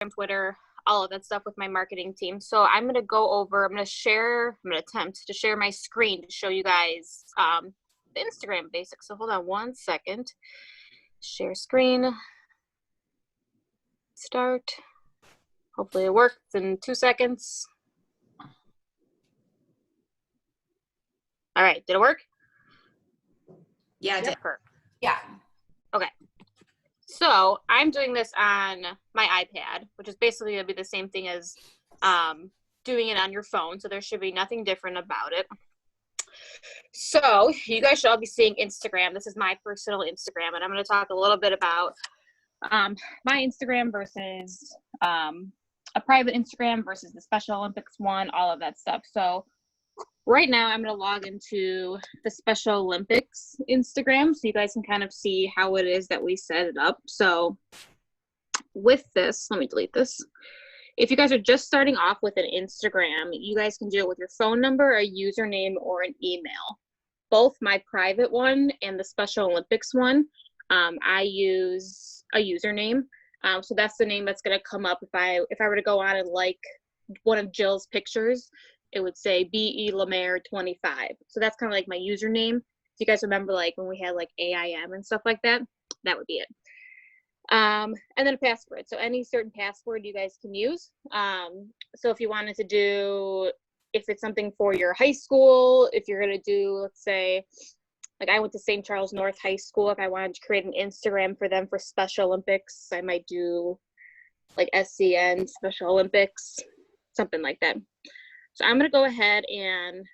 Twitter, all of that stuff with my marketing team. So I'm going to attempt to share my screen to show you guys the Instagram basics. So hold on one second. Share screen. Start. Hopefully it works in 2 seconds. All right, did it work? Yeah, it did. Yeah. Okay. So I'm doing this on my iPad, which is basically going to be the same thing as doing it on your phone. So there should be nothing different about it. So you guys should all be seeing Instagram. This is my personal Instagram, and I'm going to talk a little bit about my Instagram versus a private Instagram versus the Special Olympics one, all of that stuff. So right now I'm going to log into the Special Olympics Instagram so you guys can kind of see how it is that we set it up. So with this, let me delete this. If you guys are just starting off with an Instagram, you guys can do it with your phone number, a username, or an email. Both my private one and the Special Olympics one, I use a username. So that's the name that's going to come up if I were to go on and like one of Jill's pictures. It would say BE Lemaire 25. So that's kind of like my username. If you guys remember, like when we had like AIM and stuff like that, that would be it. And then a password. So any certain password you guys can use. So if you wanted to do, if it's something for your high school, if you're going to do, let's say, like I went to St. Charles North High School. If I wanted to create an Instagram for them for Special Olympics, I might do like SCN Special Olympics, something like that. So I'm going to go ahead and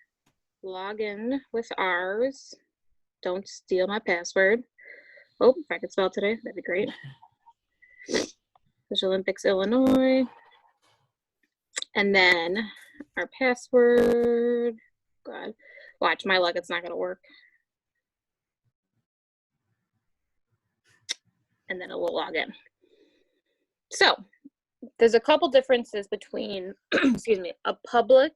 log in with ours. Don't steal my password. Oh, if I could spell today, that'd be great. Special Olympics, Illinois. And then our password. God, watch my luck, it's not going to work. And then it will log in. So there's a couple differences between, excuse me, a public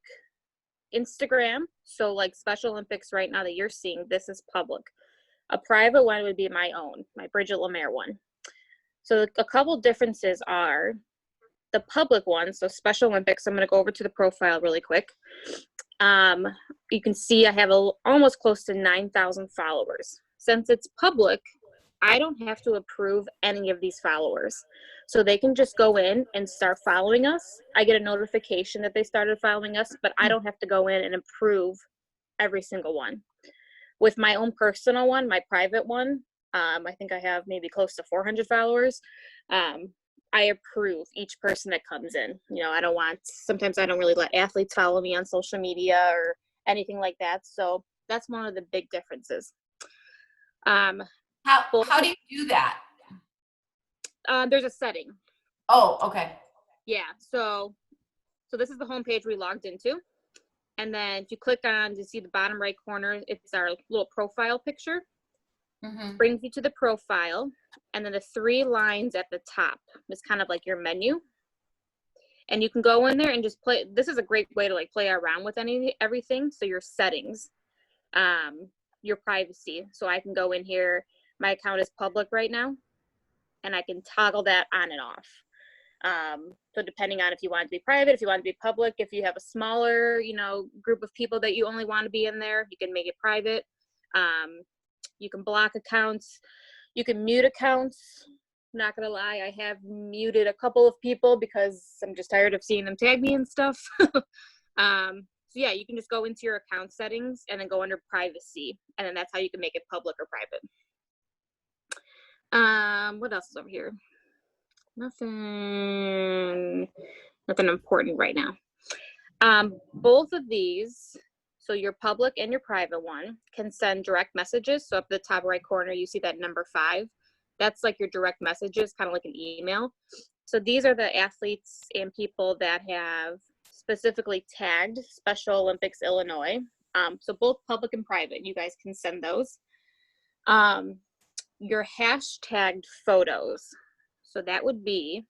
Instagram. So like Special Olympics right now that you're seeing, this is public. A private one would be my own, my Bridget Lemaire one. So a couple differences are the public one. So Special Olympics, I'm going to go over to the profile really quick. You can see I have almost close to 9,000 followers. Since it's public, I don't have to approve any of these followers. So they can just go in and start following us. I get a notification that they started following us, but I don't have to go in and approve every single one. With my own personal one, my private one, I think I have maybe close to 400 followers. I approve each person that comes in. You know, sometimes I don't really let athletes follow me on social media or anything like that. So that's one of the big differences. How do you do that? There's a setting. Oh, okay. Yeah, so this is the homepage we logged into. And then if you click on to see the bottom right corner, it's our little profile picture. Mm-hmm. Brings you to the profile. And then the 3 lines at the top is kind of like your menu. And you can go in there and just play. This is a great way to like play around with everything. So your settings, your privacy. So I can go in here. My account is public right now, and I can toggle that on and off. So depending on if you want it to be private, if you want it to be public, if you have a smaller, group of people that you only want to be in there, you can make it private. You can block accounts. You can mute accounts. Not gonna lie, I have muted a couple of people because I'm just tired of seeing them tag me and stuff. So yeah, you can just go into your account settings and then go under privacy, and then that's how you can make it public or private. What else is over here? Nothing important right now. Both of these, so your public and your private one, can send direct messages. So up at the top right corner, you see that number 5. That's like your direct messages, kind of like an email. So these are the athletes and people that have specifically tagged Special Olympics Illinois. So both public and private, you guys can send those. Your hashtagged photos. So that would be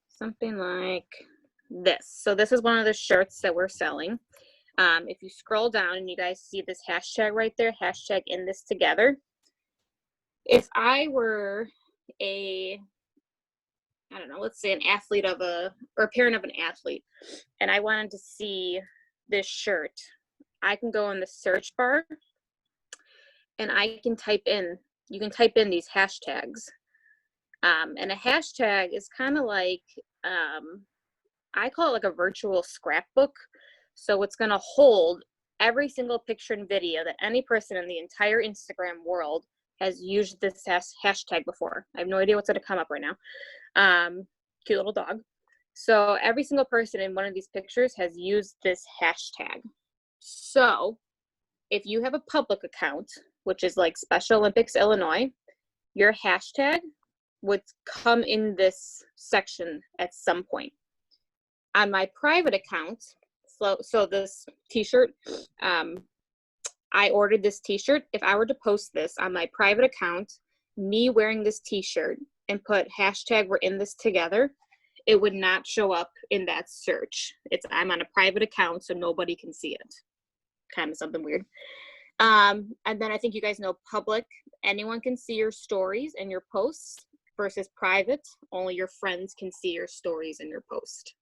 something like this. So this is one of the shirts that we're selling. If you scroll down and you guys see this hashtag right there, hashtag in this together. If I were a I don't know, let's say an athlete or a parent of an athlete, and I wanted to see this shirt, I can go in the search bar and you can type in these hashtags. And a hashtag is kind of like, I call it like a virtual scrapbook. So it's going to hold every single picture and video that any person in the entire Instagram world has used this hashtag before. I have no idea what's going to come up right now. Cute little dog. So every single person in one of these pictures has used this hashtag. So if you have a public account, which is like Special Olympics Illinois, your hashtag would come in this section at some point. On my private account, so this t-shirt, I ordered this t-shirt. If I were to post this on my private account, me wearing this t-shirt, and put hashtag we're in this together, it would not show up in that search. I'm on a private account, so nobody can see it. Kind of something weird. And then I think you guys know public, anyone can see your stories and your posts, versus private, only your friends can see your stories and your post.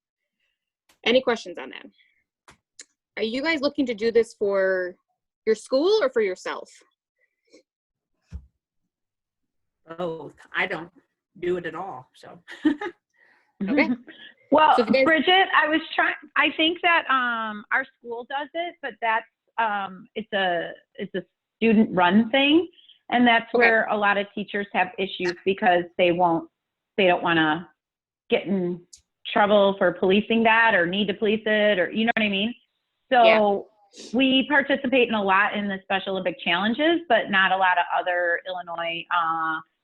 Any questions on that? Are you guys looking to do this for your school or for yourself? Both. I don't do it at all, so. Okay. Well, So if you guys- Bridget, I think that our school does it, but that's it's a student run thing, and that's Okay. where a lot of teachers have issues because they don't want to get in trouble for policing that or need to police it, or you know what I mean? So we participate in a lot in the Special Olympic challenges, but not a lot of other Illinois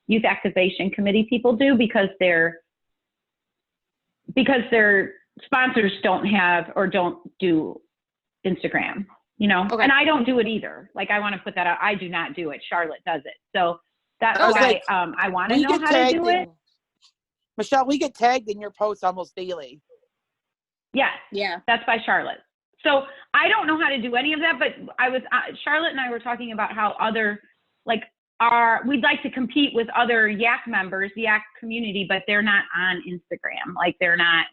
Youth Activation Committee people do because their sponsors don't have or don't do Instagram, you know? Okay. And I don't do it either. Like, I want to put that out. I do not do it. Charlotte does it. So that's I was why like, I want to we know get how to tagged do it. Michelle, we get tagged in your posts almost daily. Yes. Yeah. That's by Charlotte. So I don't know how to do any of that, but Charlotte and I were talking about how we'd like to compete with other YAC members, the YAC community, but they're not on Instagram. Like, they're not.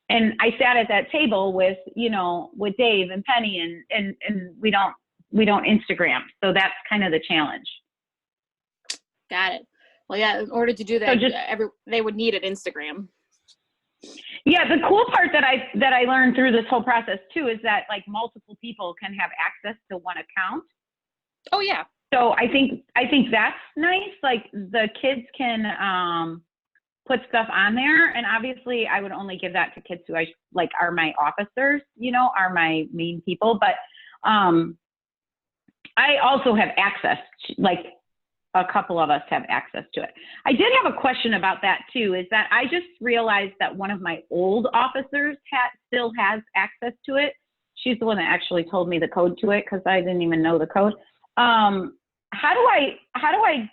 And I sat at that table with Dave and Penny, and we don't Instagram. So that's kind of the challenge. Got it. Well, yeah, in order to do that, So they would need an Instagram. Yeah, the cool part that I learned through this whole process too is that like multiple people can have access to one account. Oh yeah. So I think that's nice. Like, the kids can put stuff on there, and obviously I would only give that to kids who are my officers, are my main people. But I also have access to, like, a couple of us have access to it. I did have a question about that too, is that I just realized that one of my old officers still has access to it. She's the one that actually told me the code to it because I didn't even know the code. How do I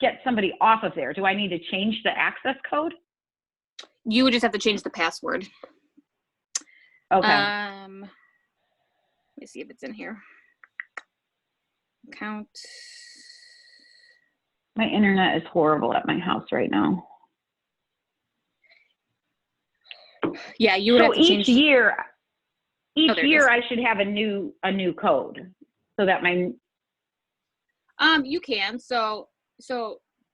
get somebody off of there? Do I need to change the access code? You would just have to change the password. Okay. Let me see if it's in here. Account. My internet is horrible at my house right now. Yeah, you would have to change. Each year there it is. I should have a new code so that my. You can. So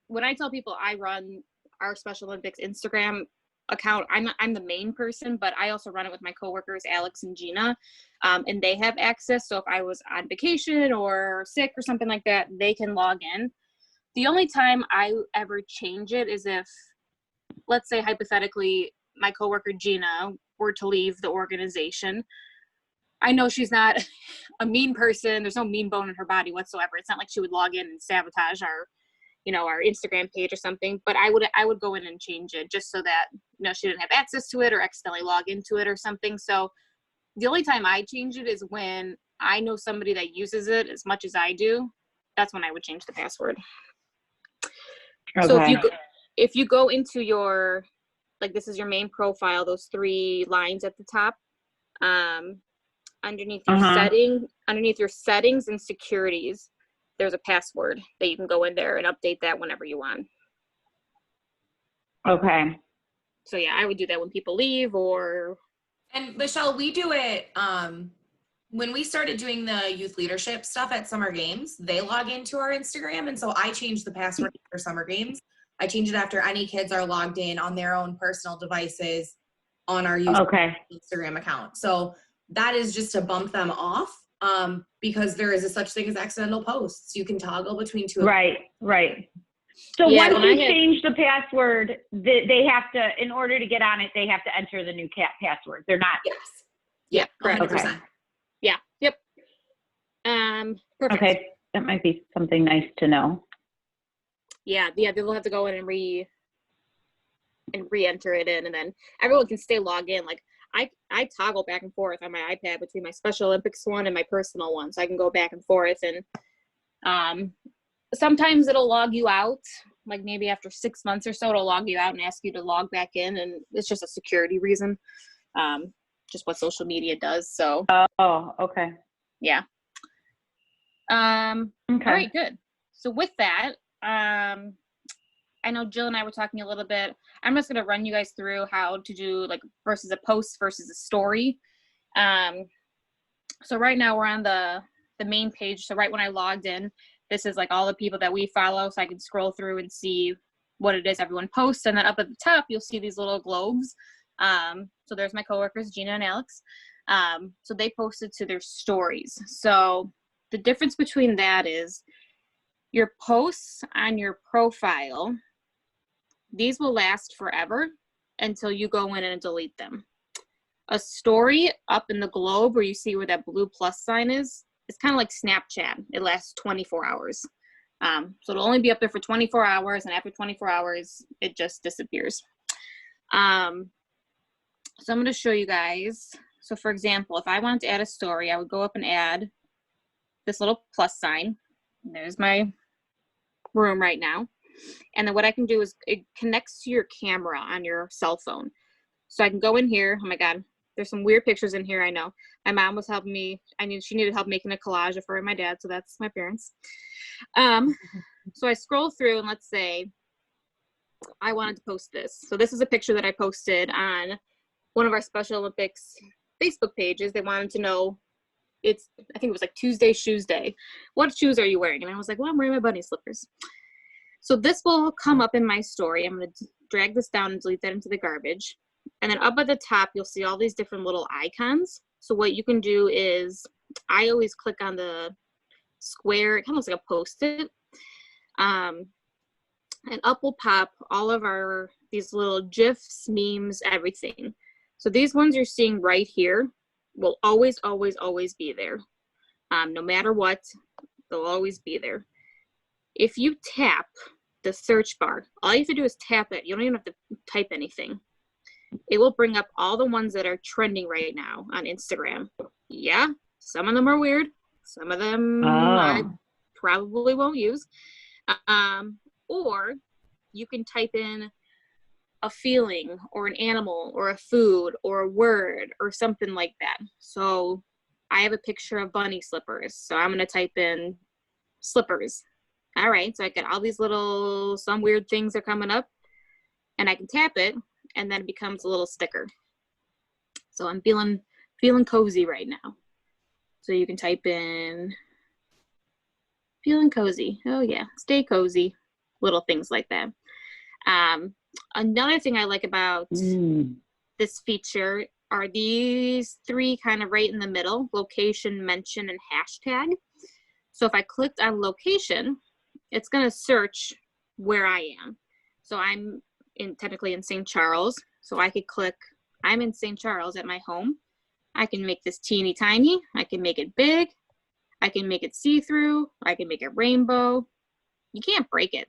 when I tell people I run our Special Olympics Instagram account, I'm the main person, but I also run it with my coworkers, Alex and Gina, and they have access. So if I was on vacation or sick or something like that, they can log in. The only time I ever change it is if, let's say hypothetically, my coworker Gina were to leave the organization. I know she's not a mean person. There's no mean bone in her body whatsoever. It's not like she would log in and sabotage our Instagram page or something. But I would go in and change it just so that she didn't have access to it or accidentally log into it or something. So the only time I change it is when I know somebody that uses it as much as I do. That's when I would change the password. Okay. So if you go into your, like, this is your main profile, those 3 lines at the top, underneath your settings and securities, there's a password that you can go in there and update that whenever you want. Okay. So yeah, I would do that when people leave or And Michelle, we do it when we started doing the youth leadership stuff at summer games, they log into our Instagram. And so I changed the password for summer games. I change it after any kids are logged in on their own personal devices on our youth Instagram account. So that is just to bump them off because there is a such thing as accidental posts. You can toggle between two. Right. So Yeah, once when you change the password, they have to, in order to get on it, they have to enter the new password. They're not. Yes. Yeah. correct. 100%. Okay. Yeah. Yep. Perfect. Okay. That might be something nice to know. Yeah. They'll have to go in and re-enter it in, and then everyone can stay logged in. Like I toggle back and forth on my iPad between my Special Olympics one and my personal one, so I can go back and forth. And sometimes it'll log you out, like maybe after 6 months or so, it'll log you out and ask you to log back in, and it's just a security reason. Just what social media does. So Oh, okay. yeah. Okay. All right, good. So with that, I know Jill and I were talking a little bit. I'm just going to run you guys through how to do like versus a post versus a story. So right now we're on the main page. So right when I logged in, this is like all the people that we follow. So I can scroll through and see what it is everyone posts. And then up at the top, you'll see these little globes. So there's my coworkers, Gina and Alex. So they posted to their stories. So the difference between that is your posts on your profile, these will last forever until you go in and delete them. A story up in the globe where you see where that blue plus sign is, it's kind of like Snapchat. It lasts 24 hours. So it'll only be up there for 24 hours, and after 24 hours, it just disappears. So I'm going to show you guys. So for example, if I wanted to add a story, I would go up and add this little plus sign. There's my room right now. And then what I can do is it connects to your camera on your cell phone. So I can go in here. Oh my God, there's some weird pictures in here. I know. My mom was helping me. She needed help making a collage of her and my dad. So that's my parents. So I scroll through and let's say I wanted to post this. So this is a picture that I posted on one of our Special Olympics Facebook pages. They wanted to know, I think it was like Tuesday Shoes Day. What shoes are you wearing? And I was like, well, I'm wearing my bunny slippers. So this will come up in my story. I'm going to drag this down and delete that into the garbage. And then up at the top, you'll see all these different little icons. So what you can do is, I always click on the square. It kind of looks like a Post-it. And up will pop all of these little GIFs, memes, everything. So these ones you're seeing right here will always, always, always be there. No matter what, they'll always be there. If you tap the search bar, all you have to do is tap it. You don't even have to type anything. It will bring up all the ones that are trending right now on Instagram. Yeah, some of them are weird. Some of them I probably won't use. Or you can type in a feeling or an animal or a food or a word or something like that. So I have a picture of bunny slippers. So I'm going to type in slippers. All right. So I get all these some weird things are coming up, and I can tap it, and then it becomes a little sticker. So I'm feeling cozy right now. So you can type in feeling cozy. Oh yeah. Stay cozy. Little things like that. Another thing I like about this feature are these three kind of right in the middle: location, mention, and hashtag. So if I clicked on location, it's going to search where I am. So I'm technically in St. Charles. So I could click, I'm in St. Charles at my home. I can make this teeny tiny. I can make it big. I can make it see-through. I can make it rainbow. You can't break it.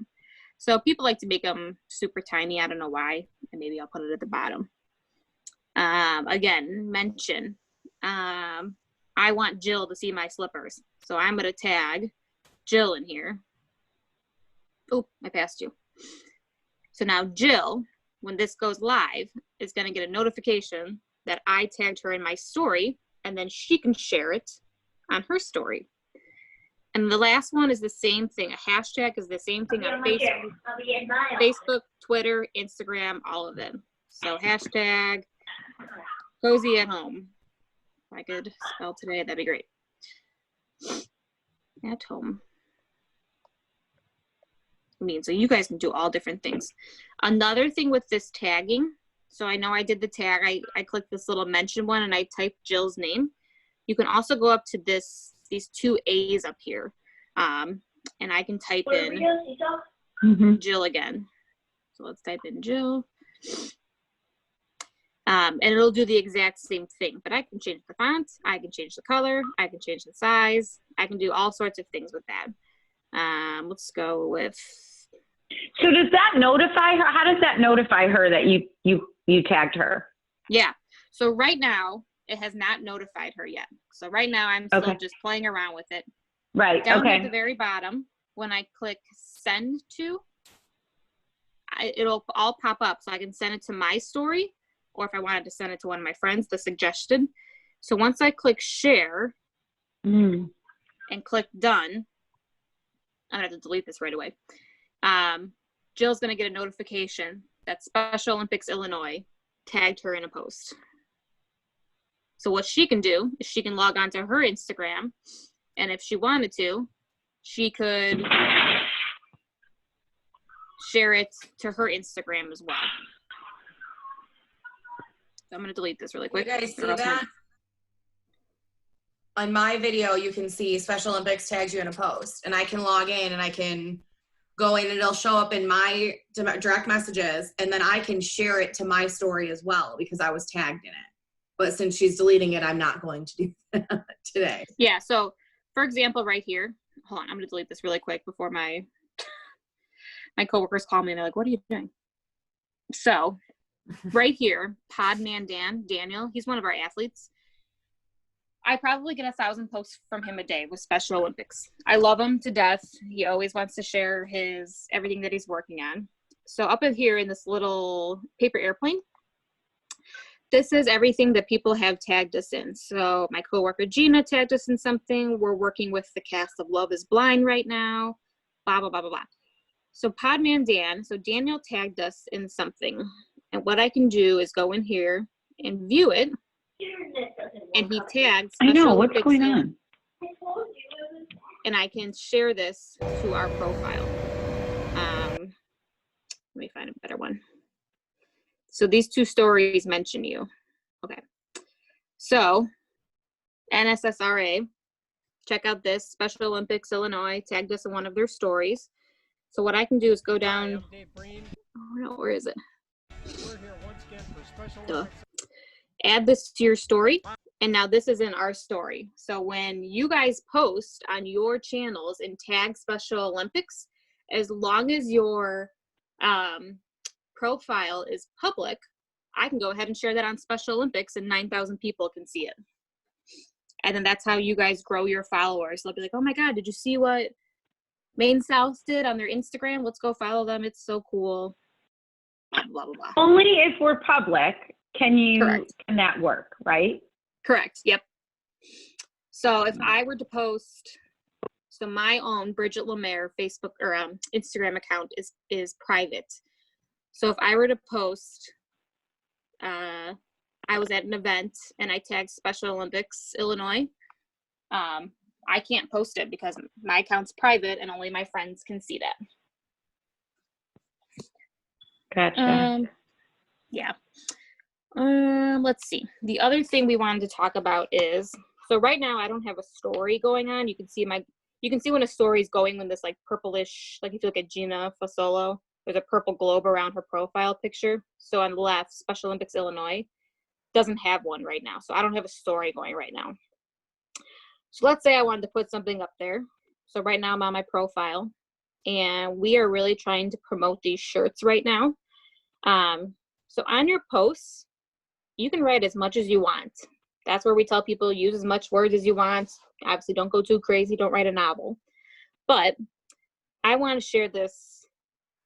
So people like to make them super tiny. I don't know why. And maybe I'll put it at the bottom. Again, mention. I want Jill to see my slippers. So I'm going to tag Jill in here. Oh, I passed you. So now Jill, when this goes live, is going to get a notification that I tagged her in my story, and then she can share it on her story. And the last one is the same thing. A hashtag is the same thing on Facebook, Twitter, Instagram, all of them. So hashtag cozy at home. If I could spell today, that'd be great. At home. So you guys can do all different things. Another thing with this tagging, so I know I did the tag, I clicked this little mention one and I typed Jill's name. You can also go up to these two A's up here. And I can type in Jill again. So let's type in Jill. And it'll do the exact same thing, but I can change the font, I can change the color, I can change the size, I can do all sorts of things with that. Let's go with. So does that notify her? How does that notify her that you tagged her? Yeah. So right now it has not notified her yet. So right now I'm still just playing around with it. Right. Down at the very bottom, when I click send to, it'll all pop up. So I can send it to my story, or if I wanted to send it to one of my friends, the suggested. So once I click share and click done, I'm gonna have to delete this right away. Jill's gonna get a notification that Special Olympics Illinois tagged her in a post. So what she can do is she can log on to her Instagram, and if she wanted to, she could share it to her Instagram as well. So I'm gonna delete this really quick. You guys see that? On my video, you can see Special Olympics tags you in a post, and I can log in and I can go in and it'll show up in my direct messages, and then I can share it to my story as well because I was tagged in it. But since she's deleting it, I'm not going to do that today. Yeah, so for example, right here, hold on, I'm gonna delete this really quick before my coworkers call me and they're like, what are you doing? So right here, Podman Daniel, he's one of our athletes. I probably get 1,000 posts from him a day with Special Olympics. I love him to death. He always wants to share everything that he's working on. So up in here in this little paper airplane, this is everything that people have tagged us in. So my coworker Gina tagged us in something. We're working with the cast of Love is Blind right now. Blah, blah, blah, blah, blah. So Podman Dan, so Daniel tagged us in something. And what I can do is go in here and view it. And he tagged I know, what's Olympics going on? And I can share this to our profile. Let me find a better one. So these two stories mention you. Okay. So NSSRA, check out this. Special Olympics Illinois tagged us in one of their stories. So what I can do is go down. Oh no, where is it? Add this to your story. And now this is in our story. So when you guys post on your channels and tag Special Olympics, as long as your profile is public, I can go ahead and share that on Special Olympics and 9,000 people can see it. And then that's how you guys grow your followers. They'll be like, oh my God, did you see what Maine South did on their Instagram? Let's go follow them. It's so cool. Blah, blah, blah, blah. Only if we're public can that work, right? Correct. Yep. So if I were to post, so my own Bridget Lemaire Facebook or Instagram account is private. So if I were to post, I was at an event and I tagged Special Olympics Illinois, I can't post it because my account's private and only my friends can see that. Gotcha. Yeah. Let's see. The other thing we wanted to talk about is, so right now I don't have a story going on. You can see when a story is going when this like purplish, like if you look at Gina Fasolo, there's a purple globe around her profile picture. So on the left, Special Olympics Illinois doesn't have one right now. So I don't have a story going right now. So let's say I wanted to put something up there. So right now I'm on my profile and we are really trying to promote these shirts right now. So on your posts, you can write as much as you want. That's where we tell people use as much words as you want. Obviously don't go too crazy, don't write a novel. But I want to share this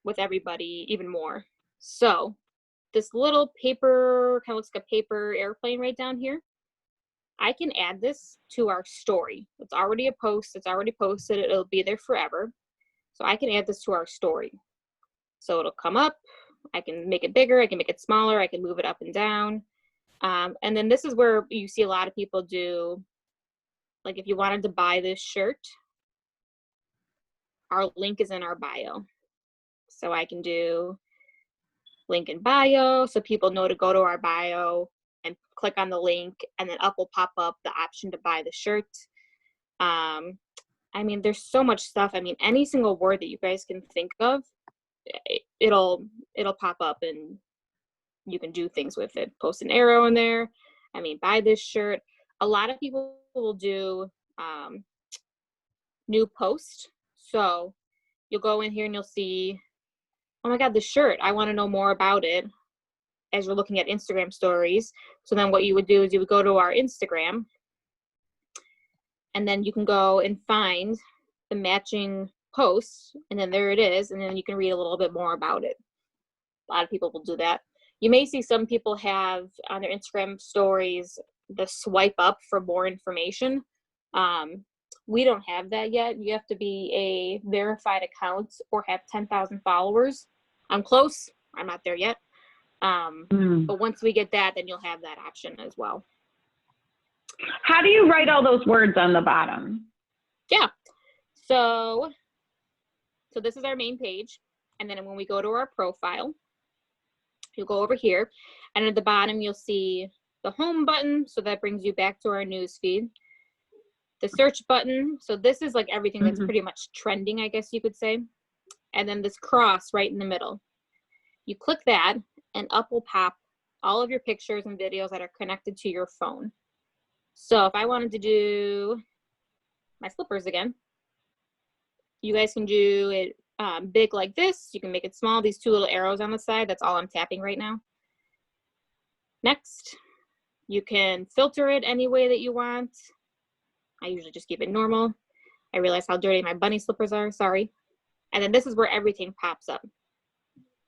with everybody even more. So this little paper, kind of looks like a paper airplane right down here. I can add this to our story. It's already a post, it's already posted, it'll be there forever. So I can add this to our story. So it'll come up, I can make it bigger, I can make it smaller, I can move it up and down. And then this is where you see a lot of people do, like if you wanted to buy this shirt, our link is in our bio. So I can do link in bio so people know to go to our bio and click on the link, and then up will pop up the option to buy the shirt. I mean, there's so much stuff. I mean, any single word that you guys can think of, it'll pop up and you can do things with it. Post an arrow in there. I mean, buy this shirt. A lot of people will do new post. So you'll go in here and you'll see, oh my God, this shirt. I want to know more about it as you're looking at Instagram stories. So then what you would do is you would go to our Instagram, and then you can go and find the matching posts, and then there it is, and then you can read a little bit more about it. A lot of people will do that. You may see some people have on their Instagram stories the swipe up for more information. We don't have that yet. You have to be a verified account or have 10,000 followers. I'm close. I'm not there yet. But once we get that, then you'll have that option as well. How do you write all those words on the bottom? Yeah. So this is our main page. And then when we go to our profile, you'll go over here, and at the bottom, you'll see the home button. So that brings you back to our news feed. The search button. So this is like everything that's pretty much trending, I guess you could say. And then this cross right in the middle. You click that, and up will pop all of your pictures and videos that are connected to your phone. So if I wanted to do my slippers again, you guys can do it big like this. You can make it small. These two little arrows on the side, that's all I'm tapping right now. Next, you can filter it any way that you want. I usually just keep it normal. I realize how dirty my bunny slippers are, sorry. And then this is where everything pops up.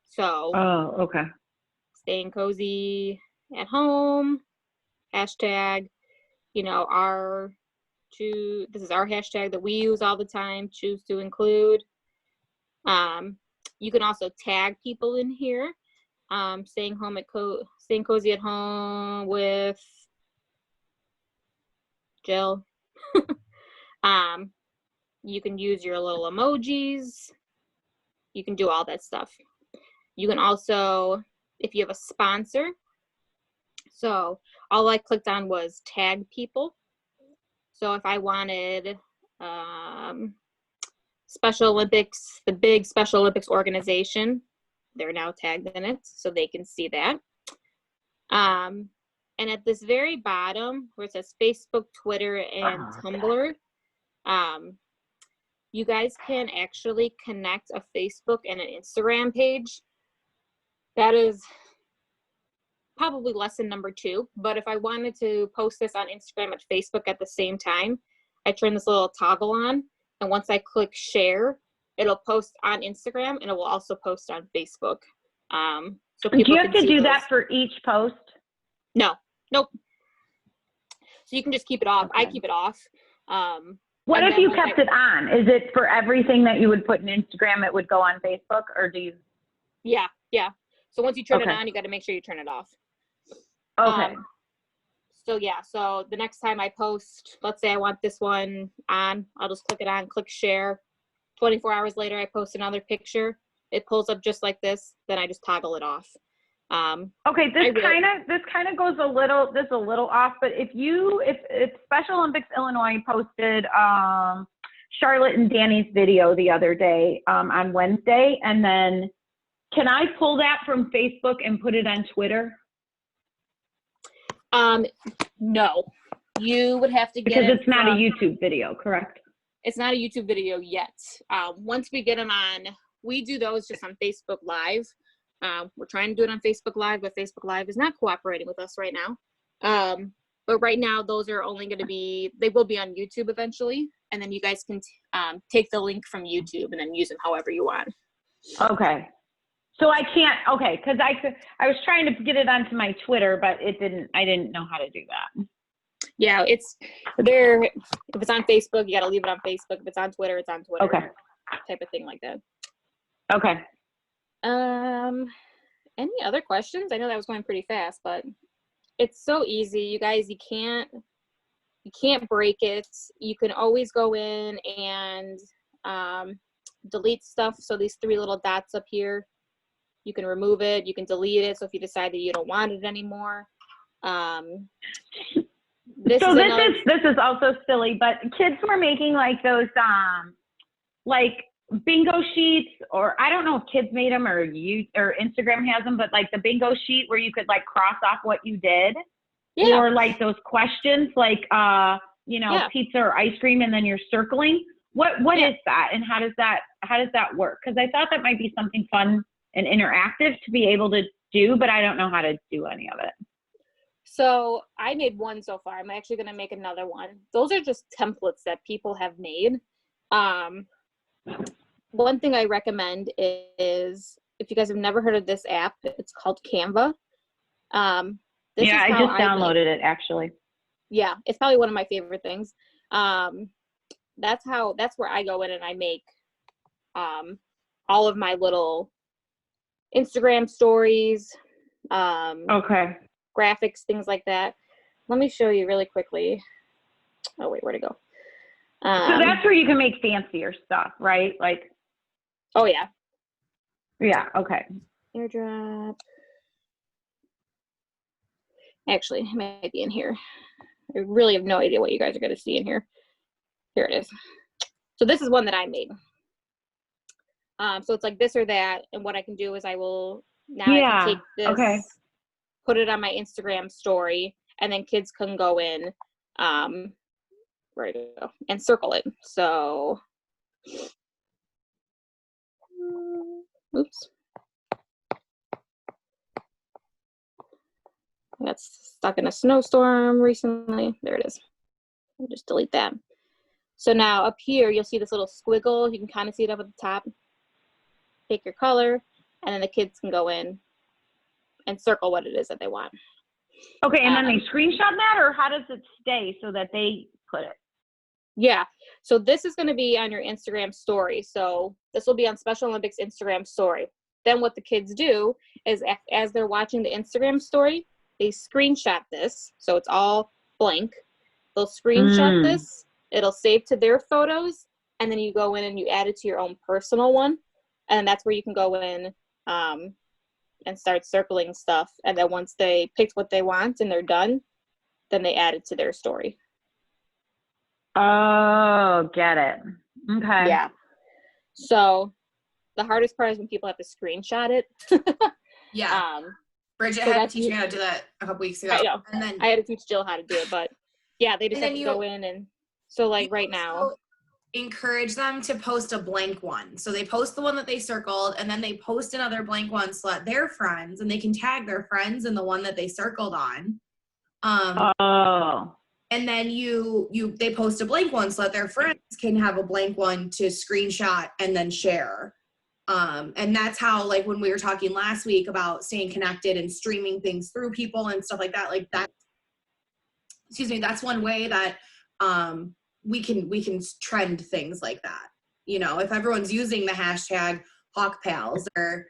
So, Oh, okay. staying cozy at home, hashtag, you know, this is our hashtag that we use all the time, choose to include. You can also tag people in here. Staying cozy at home with Jill. You can use your little emojis. You can do all that stuff. You can also, if you have a sponsor, so all I clicked on was tag people. So if I wanted Special Olympics, the big Special Olympics organization, they're now tagged in it, so they can see that. And at this very bottom, where it says Facebook, Twitter, and Tumblr, you guys can actually connect a Facebook and an Instagram page. That is probably lesson number 2. But if I wanted to post this on Instagram and Facebook at the same time, I turn this little toggle on. And once I click share, it'll post on Instagram and it will also post on Facebook. So people do you have can to see do those. that for each post? No, nope. So you can just keep it off. Okay. I keep it off. What and if then you when kept it on? Is it for everything that you would put in Instagram, it would go on Facebook, or do you? Yeah. So once you turn it Okay. on, you got to make sure you turn it off. Okay. So yeah, so the next time I post, let's say I want this one on, I'll just click it on, click share. 24 hours later, I post another picture. It pulls up just like this. Then I just toggle it off. Okay, this kind of goes a little off, but if Special Olympics Illinois posted Charlotte and Danny's video the other day on Wednesday, and then can I pull that from Facebook and put it on Twitter? No, you would have to get Because it it's not a from- YouTube video, correct? It's not a YouTube video yet. Once we get them on, we do those just on Facebook Live. We're trying to do it on Facebook Live, but Facebook Live is not cooperating with us right now. But right now, those are only going to be, they will be on YouTube eventually. And then you guys can take the link from YouTube and then use them however you want. Okay. So I can't, okay, because I was trying to get it onto my Twitter, but I didn't know how to do that. Yeah, it's there. If it's on Facebook, you got to leave it on Facebook. If it's on Twitter, it's on Twitter. Okay. Type of thing like that. Okay. any other questions? I know that was going pretty fast, but it's so easy. You guys, you can't break it. You can always go in and delete stuff. So these 3 little dots up here, you can remove it, you can delete it. So if you decide that you don't want it anymore. This is also silly, but kids were making like those like bingo sheets, or I don't know if kids made them or Instagram has them, but like the bingo sheet where you could like cross off what you did. Yeah. Or like those questions like pizza or ice cream, and then you're circling. What is that, and how does that work? Because I thought that might be something fun and interactive to be able to do, but I don't know how to do any of it. So I made one so far. I'm actually going to make another one. Those are just templates that people have made. One thing I recommend is, if you guys have never heard of this app, it's called Canva. I just downloaded it actually. Yeah, it's probably one of my favorite things. That's where I go in and I make all of my little Instagram stories, graphics, things like that. Let me show you really quickly. Oh wait, where'd it go? So that's where you can make fancier stuff, right? Like, oh yeah. Yeah, okay. AirDrop. Actually, it might be in here. I really have no idea what you guys are going to see in here. Here it is. So this is one that I made. So it's like this or that, and what I can do is I can take this, put it on my Instagram story, and then kids can go in, where to go, and circle it. So, oops. I got stuck in a snowstorm recently. There it is. I'll just delete that. So now up here, you'll see this little squiggle. You can kind of see it up at the top. Pick your color, and then the kids can go in and circle what it is that they want. Okay, and then they screenshot that, or how does it stay so that they put it? Yeah, so this is going to be on your Instagram story. So this will be on Special Olympics Instagram story. Then what the kids do is, as they're watching the Instagram story, they screenshot this. So it's all blank. They'll screenshot this. It'll save to their photos, and then you go in and you add it to your own personal one. And that's where you can go in and start circling stuff. And then once they picked what they want and they're done, then they add it to their story. Oh, get it. Okay. Yeah. So the hardest part is when people have to screenshot it. Yeah. Bridget had to teach me how to do that a couple weeks ago. I know. And then I had to teach Jill how to do it, but yeah, they just have to go in, and so like right now. Encourage them to post a blank one. So they post the one that they circled, and then they post another blank one so that their friends, and they can tag their friends in the one that they circled on. And then they post a blank one so that their friends can have a blank one to screenshot and then share. And that's how, like when we were talking last week about staying connected and streaming things through people and stuff like that, that's one way that we can trend things like that. You know, if everyone's using the hashtag HawkPals or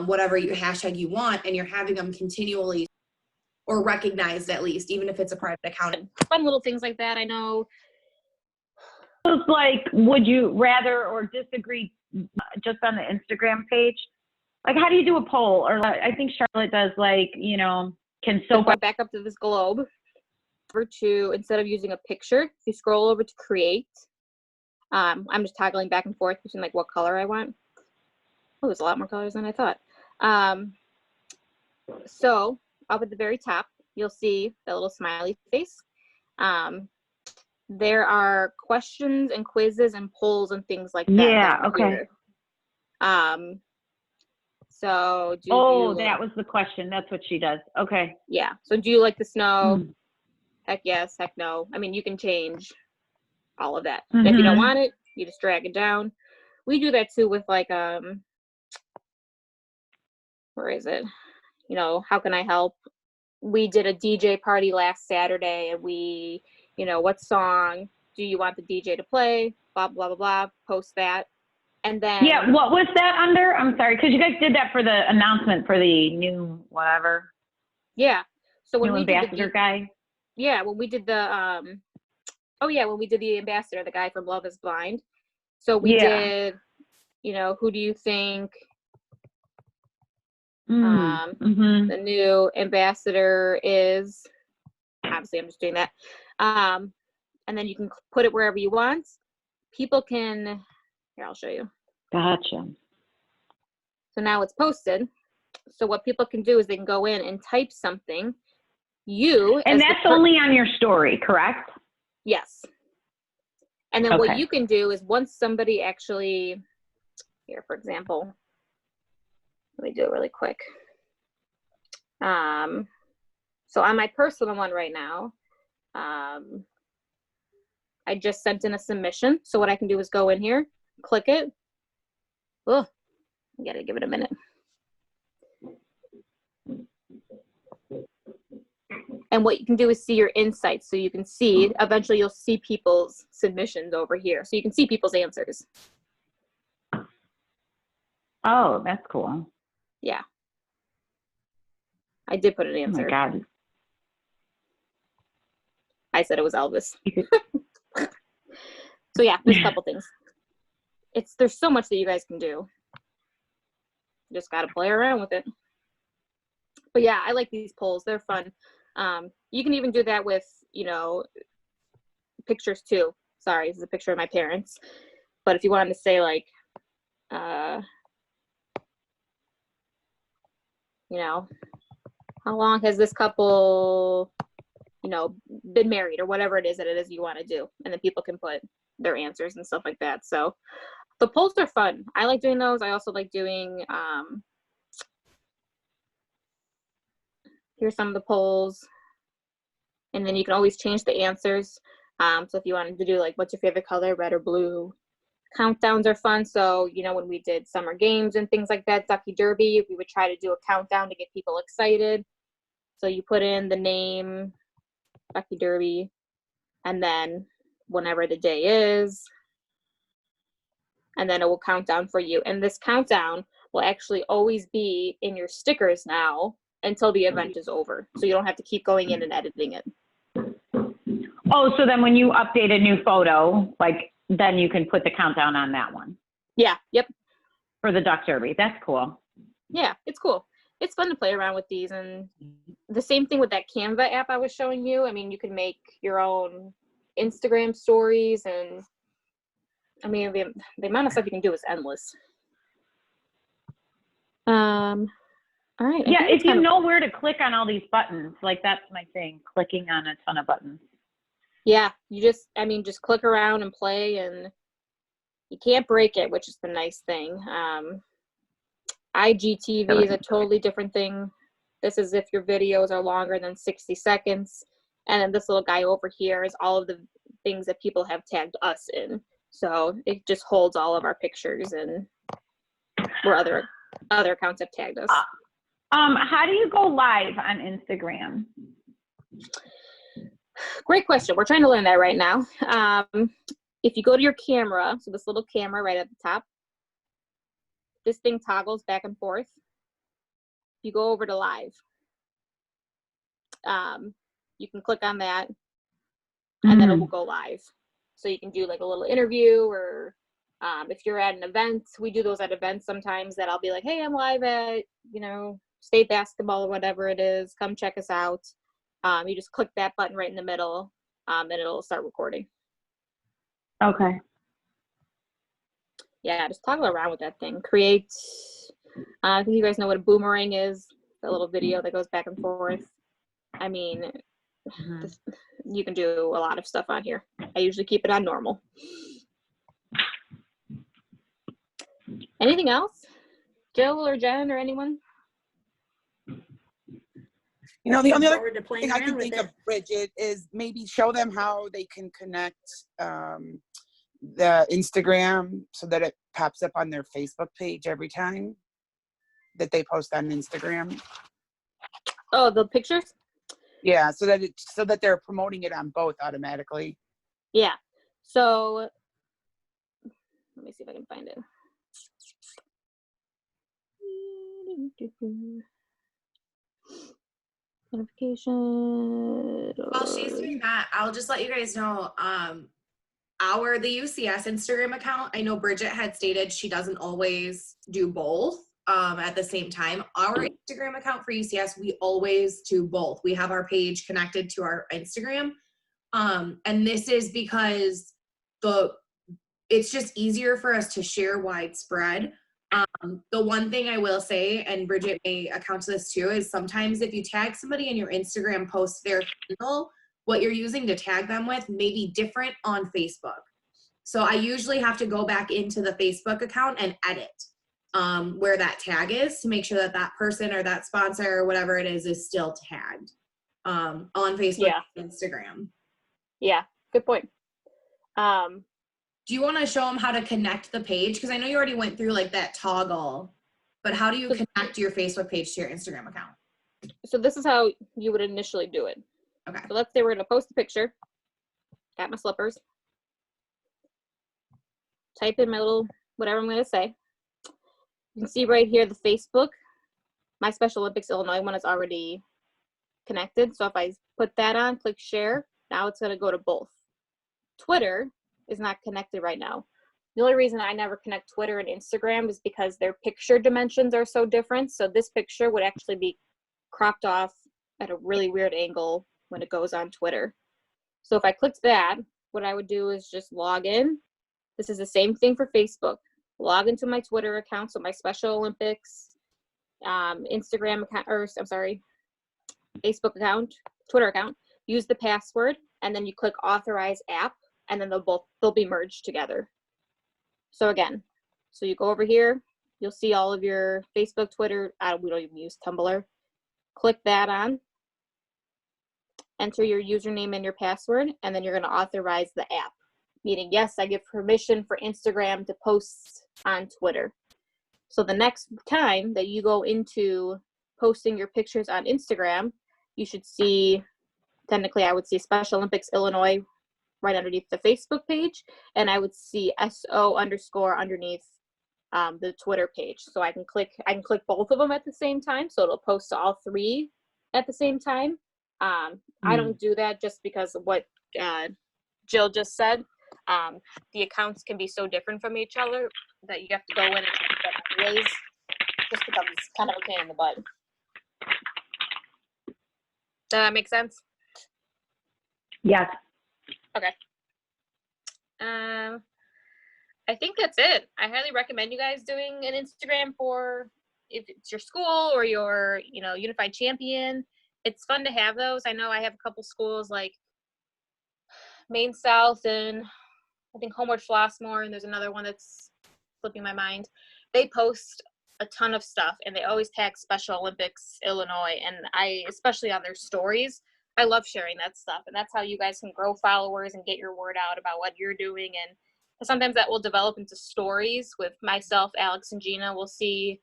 whatever hashtag you want, and you're having them continually or recognized, at least, even if it's a private account. Fun little things like that, I know. It's like, would you rather or disagree just on the Instagram page? Like, how do you do a poll? Or I think Charlotte does, like, can soap up. Back up to this globe. To, instead of using a picture, you scroll over to create. I'm just toggling back and forth between like what color I want. Oh, there's a lot more colors than I thought. So up at the very top, you'll see that little smiley face. There are questions and quizzes and polls and things like that. Yeah, okay. So that was the question. That's what she does. Okay. Yeah. So do you like the snow? Heck yes, heck no. I mean, you can change all of that. If you don't want it, you just drag it down. We do that too with like, where is it? How can I help? We did a DJ party last Saturday, and we, what song do you want the DJ to play? Blah, blah, blah, blah. Post that. And then Yeah, what was that under? I'm sorry, because you guys did that for the announcement for the new whatever, yeah. So when new we did ambassador guy. when we did the when we did the ambassador, the guy from Love is Blind. So we Yeah. did, who do you think Mm-hmm. the new ambassador is? Obviously, I'm just doing that. And then you can put it wherever you want. People can, here, I'll show you. Gotcha. So now it's posted. So what people can do is they can go in and type something. And that's only on your story, correct? Yes. And then what Okay. you can do is once somebody actually, here, for example, let me do it really quick. So on my personal one right now, I just sent in a submission. So what I can do is go in here, click it. Oh, I gotta give it a minute. And what you can do is see your insights. So you can see, eventually you'll see people's submissions over here. So you can see people's answers. Oh, that's cool. Yeah. I did put an Oh answer. my God. I said it was Elvis. So yeah, there's a couple things. There's so much that you guys can do. You just gotta play around with it. But yeah, I like these polls. They're fun. You can even do that with, pictures too. Sorry, this is a picture of my parents. But if you wanted to say like, how long has this couple, been married, or whatever it is you want to do. And then people can put their answers and stuff like that. So the polls are fun. I like doing those. I also like doing, here's some of the polls. And then you can always change the answers. So if you wanted to do like, what's your favorite color, red or blue? Countdowns are fun. So, when we did summer games and things like that, Ducky Derby, we would try to do a countdown to get people excited. So you put in the name, Ducky Derby, and then whenever the day is, and then it will count down for you. And this countdown will actually always be in your stickers now until the event is over. So you don't have to keep going in and editing it. Oh, so then when you update a new photo, then you can put the countdown on that one. Yeah, yep. For the Duck Derby. That's cool. Yeah, it's cool. It's fun to play around with these. And the same thing with that Canva app I was showing you. I mean, you can make your own Instagram stories, and I mean, the amount of stuff you can do is endless. All right. Yeah, if you know where to click on all these buttons, that's my thing, clicking on a ton of buttons. Yeah, you just click around and play, and you can't break it, which is the nice thing. IGTV is a totally different thing. This is if your videos are longer than 60 seconds. And then this little guy over here is all of the things that people have tagged us in. So it just holds all of our pictures and where other accounts have tagged us. How do you go live on Instagram? Great question. We're trying to learn that right now. If you go to your camera, so this little camera right at the top, this thing toggles back and forth. You go over to live. You can click on that, and then it will go live. So you can do like a little interview, or if you're at an event, we do those at events sometimes, that I'll be like, hey, I'm live at, state basketball or whatever it is. Come check us out. You just click that button right in the middle, and it'll start recording. Okay. Yeah, just toggle around with that thing. Create, I think you guys know what a boomerang is, the little video that goes back and forth. I mean, you can do a lot of stuff on here. I usually keep it on normal. Anything else? Jill or Jen or anyone? The only other Forward to playing thing I around can with think it. of, Bridget, is maybe show them how they can connect the Instagram so that it pops up on their Facebook page every time that they post on Instagram. Oh, the pictures? Yeah, so that they're promoting it on both automatically. Yeah. So let me see if I can find it. Notification. While she's doing that, I'll just let you guys know, the UCS Instagram account, I know Bridget had stated she doesn't always do both at the same time. Our Instagram account for UCS, we always do both. We have our page connected to our Instagram. And this is because it's just easier for us to share widespread. The one thing I will say, and Bridget may account to this too, is sometimes if you tag somebody in your Instagram post, their handle, what you're using to tag them with may be different on Facebook. So I usually have to go back into the Facebook account and edit where that tag is to make sure that that person or that sponsor or whatever it is still tagged on Facebook and Instagram. Yeah, good point. Do you want to show them how to connect the page? Because I know you already went through like that toggle, but how do you connect your Facebook page to your Instagram account? So this is how you would initially do it. Okay. So let's say we're going to post a picture. Got my slippers. Type in my little, whatever I'm going to say. You can see right here the Facebook. My Special Olympics Illinois one is already connected. So if I put that on, click share, now it's going to go to both. Twitter is not connected right now. The only reason I never connect Twitter and Instagram is because their picture dimensions are so different. So this picture would actually be cropped off at a really weird angle when it goes on Twitter. So if I clicked that, what I would do is just log in. This is the same thing for Facebook. Log into my Twitter account, so my Special Olympics Instagram account, or I'm sorry, Facebook account, Twitter account. Use the password, and then you click authorize app, and then they'll be merged together. So again, so you go over here, you'll see all of your Facebook, Twitter, we don't even use Tumblr. Click that on, enter your username and your password, and then you're going to authorize the app. Meaning, yes, I give permission for Instagram to post on Twitter. So the next time that you go into posting your pictures on Instagram, you should see, technically I would see Special Olympics Illinois right underneath the Facebook page, and I would see SO _ underneath the Twitter page. So I can click both of them at the same time, so it'll post to all three at the same time. I don't do that just because of what Jill just said. The accounts can be so different from each other that you have to go in and change them anyways. Just becomes kind of a pain in the butt. Does that make sense? Yes. Okay. I think that's it. I highly recommend you guys doing an Instagram for if it's your school or your, Unified Champion. It's fun to have those. I know I have a couple schools like Maine South and I think Homeward Flossmoor, and there's another one that's slipping my mind. They post a ton of stuff, and they always tag Special Olympics Illinois, and especially on their stories, I love sharing that stuff, and that's how you guys can grow followers and get your word out about what you're doing. And sometimes that will develop into stories with myself, Alex, and Gina. We'll see,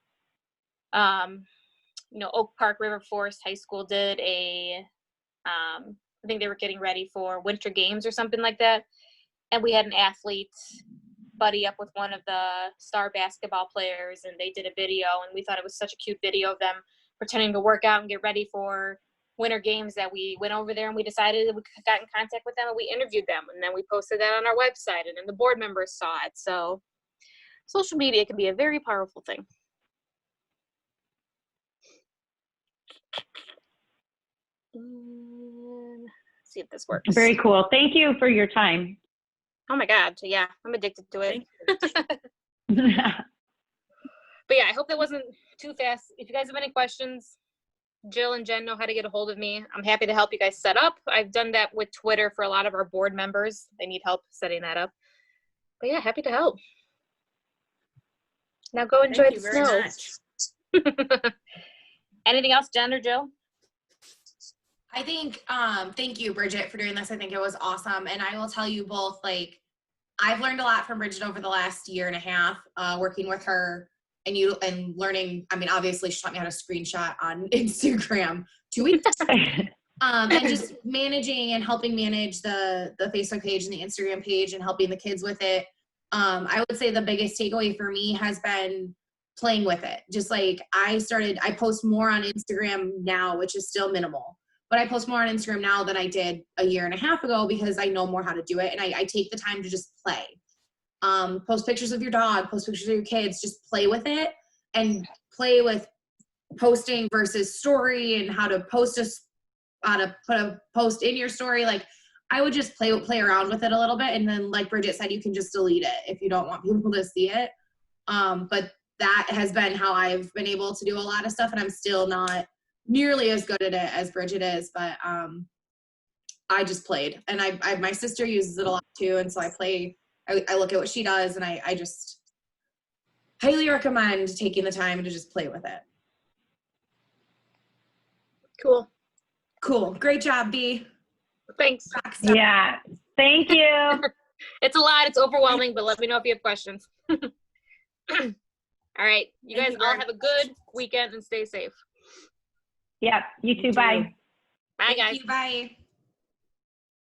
Oak Park River Forest High School did I think they were getting ready for Winter Games or something like that. And we had an athlete buddy up with one of the star basketball players, and they did a video, and we thought it was such a cute video of them pretending to work out and get ready for Winter Games that we went over there and we decided that we got in contact with them and we interviewed them, and then we posted that on our website, and then the board members saw it. So social media can be a very powerful thing. Let's see if this works. Very cool. Thank you for your time. Oh my God. Yeah, I'm addicted to it. But yeah, I hope that wasn't too fast. If you guys have any questions, Jill and Jen know how to get a hold of me. I'm happy to help you guys set up. I've done that with Twitter for a lot of our board members. They need help setting that up. But yeah, happy to help. Now go enjoy Thank the you very snow. Anything else, Jen or Jill? I think, thank you, Bridget, for doing this. I think it was awesome. And I will tell you both, like, I've learned a lot from Bridget over the last year and a half, working with her and learning. I mean, obviously she taught me how to screenshot on Instagram 2 weeks. And just managing and helping manage the Facebook page and the Instagram page and helping the kids with it. I would say the biggest takeaway for me has been playing with it. Just like I post more on Instagram now, which is still minimal, but I post more on Instagram now than I did a year and a half ago because I know more how to do it. And I take the time to just play. Post pictures of your dog, post pictures of your kids, just play with it and play with posting versus story and how to post how to put a post in your story. Like I would just play around with it a little bit. And then like Bridget said, you can just delete it if you don't want people to see it. But that has been how I've been able to do a lot of stuff, and I'm still not nearly as good at it as Bridget is, but I just played. And my sister uses it a lot too, and so I look at what she does, and I just highly recommend taking the time to just play with it. Cool. Cool. Great job, B. Thanks. Yeah. Thank you. It's a lot. It's overwhelming, but let me know if you have questions. All right. You Thank guys you all very have a good weekend and stay safe. Yeah. You too. Bye. Bye, Thank guys. you. Bye.